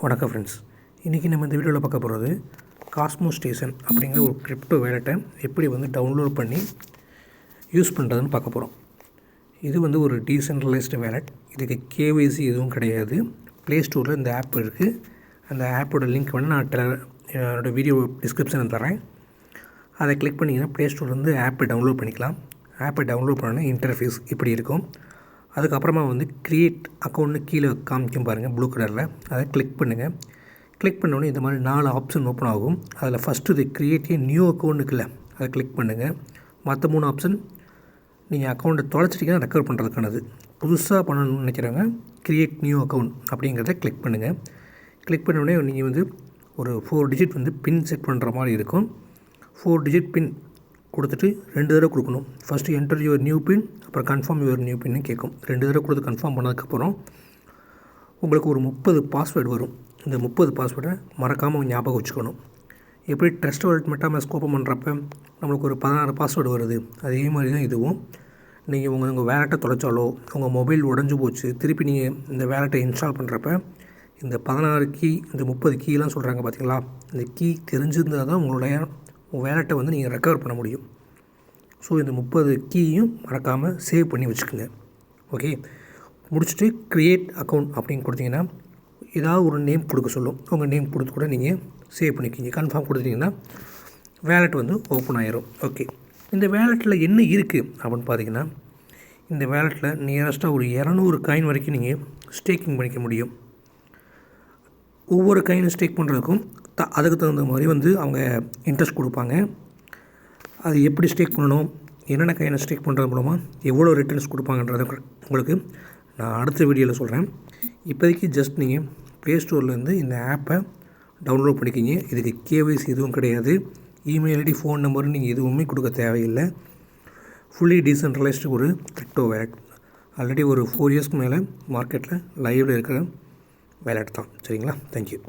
வணக்கம் ஃப்ரெண்ட்ஸ். இன்றைக்கி நம்ம இந்த வீடியோவில் பார்க்க போகிறது காஸ்மோ ஸ்டேஷன் அப்படிங்கிற ஒரு கிரிப்டோ வேலெட்டை எப்படி டவுன்லோட் பண்ணி யூஸ் பண்ணுறதுன்னு பார்க்க போகிறோம். இது ஒரு டீசென்ட்ரலைஸ்டு வேலெட். இதுக்கு கேஒய்சி எதுவும் கிடையாது. ப்ளே ஸ்டோரில் இந்த ஆப் இருக்குது. அந்த ஆப்போட லிங்க் நான் என்னோடய வீடியோ டிஸ்கிரிப்ஷனில் தரேன். அதை கிளிக் பண்ணிங்கன்னா ப்ளே ஸ்டோர்லேருந்து ஆப்பை டவுன்லோட் பண்ணிக்கலாம். ஆப்பை டவுன்லோட் பண்ண இன்டர்ஃபேஸ் இப்படி இருக்கும். அதுக்கப்புறமா க்ரியேட் அக்கௌண்ட்னு கீழே காமிக்கும் பாருங்கள், ப்ளூ கலரில். அதை கிளிக் பண்ணுங்கள். கிளிக் பண்ணோடனே இந்த மாதிரி 4 ஆப்ஷன் ஓப்பன் ஆகும். அதில் ஃபஸ்ட்டு இது க்ரியேட் ஏ நியூ அக்கௌண்ட் இருக்குல்ல, அதை கிளிக் பண்ணுங்கள். மற்ற 3 ஆப்ஷன் நீங்கள் அக்கௌண்ட்டை தொலைச்சிட்டிங்கன்னா ரெக்கவர் பண்ணுறதுக்கானது. புதுசாக பண்ணணும்னு நினைக்கிறவங்க க்ரியேட் நியூ அக்கௌண்ட் அப்படிங்கிறத கிளிக் பண்ணுங்கள். கிளிக் பண்ணோடனே நீங்கள் ஒரு 4 டிஜிட் பின் செட் பண்ணுற மாதிரி இருக்கும். 4 டிஜிட் பின் கொடுத்துட்டு 2 தடவை கொடுக்கணும். ஃபஸ்ட்டு என்டர் யுவர் நியூ பின், அப்புறம் கன்ஃபார்ம் யுவர் நியூ பின்னு கேட்கும். 2 தடவை கொடுத்து கன்ஃபார்ம் பண்ணதுக்கப்புறம் உங்களுக்கு ஒரு 30 பாஸ்வேர்டு வரும். இந்த 30 பாஸ்வேர்டை மறக்காமல் ஞாபகம் வச்சுக்கணும். எப்படி ட்ரஸ்ட் வாலெட் மெட்டாமாஸ்க் ஓப்பன் பண்ணுறப்ப நம்மளுக்கு ஒரு 16 பாஸ்வேர்டு வருது, அதே மாதிரி தான் இதுவும். நீங்கள் உங்கள் வேலெட்டை தொலைச்சாலோ, உங்கள் மொபைல் உடஞ்சி போச்சு, திருப்பி நீங்கள் இந்த வேலெட்டை இன்ஸ்டால் பண்ணுறப்ப இந்த 16 கீ, இந்த 30 கீலாம் சொல்கிறாங்க பார்த்தீங்களா, இந்த கீ தெரிஞ்சிருந்தால் தான் உங்களுடைய வேலெட்டை நீங்கள் ரெக்கவர் பண்ண முடியும். ஸோ இந்த 30 கீயும் மறக்காமல் சேவ் பண்ணி வச்சுக்கோங்க. ஓகே, முடிச்சுட்டு க்ரியேட் அக்கௌண்ட் அப்படின்னு கொடுத்தீங்கன்னா ஏதாவது ஒரு நேம் கொடுக்க சொல்லும். உங்கள் நேம் கொடுத்து கூட நீங்கள் சேவ் பண்ணிக்கிங்க. கன்ஃபார்ம் கொடுத்துட்டிங்கன்னா வேலெட் ஓப்பன் ஆயிரும். ஓகே, இந்த வேலெட்டில் என்ன இருக்குது அப்படின்னு பார்த்தீங்கன்னா, இந்த வேலெட்டில் நியரஸ்ட்டாக ஒரு 200 காயின் வரைக்கும் நீங்கள் ஸ்டேக்கிங் பண்ணிக்க முடியும். ஒவ்வொரு காயினும் ஸ்டேக் பண்ணுறதுக்கும் அதுக்கு தகுந்த மாதிரி அவங்க இன்ட்ரெஸ்ட் கொடுப்பாங்க. அது எப்படி ஸ்டேக் பண்ணணும், என்னென்ன காயினை ஸ்டேக் பண்ணுறது மூலமாக எவ்வளோ ரிட்டர்ன்ஸ் கொடுப்பாங்கன்றத உங்களுக்கு நான் அடுத்த வீடியோவில் சொல்கிறேன். இப்போதைக்கு ஜஸ்ட் நீங்கள் ப்ளே ஸ்டோர்லேருந்து இந்த ஆப்பை டவுன்லோட் பண்ணிக்கிங்க. இதுக்கு கேஒய்சி எதுவும் கிடையாது. இமெயில் ஐடி, ஃபோன் நம்பர் நீங்கள் எதுவுமே கொடுக்க தேவையில்லை. ஃபுல்லி டீசென்ட்ரலைஸ்டு ஒரு கிரிப்டோ வேலெட். ஆல்ரெடி ஒரு 4 இயர்ஸ்க்கு மேலே மார்க்கெட்டில் லைவில் இருக்கிற வேலெட் தான். சரிங்களா? தேங்க்யூ.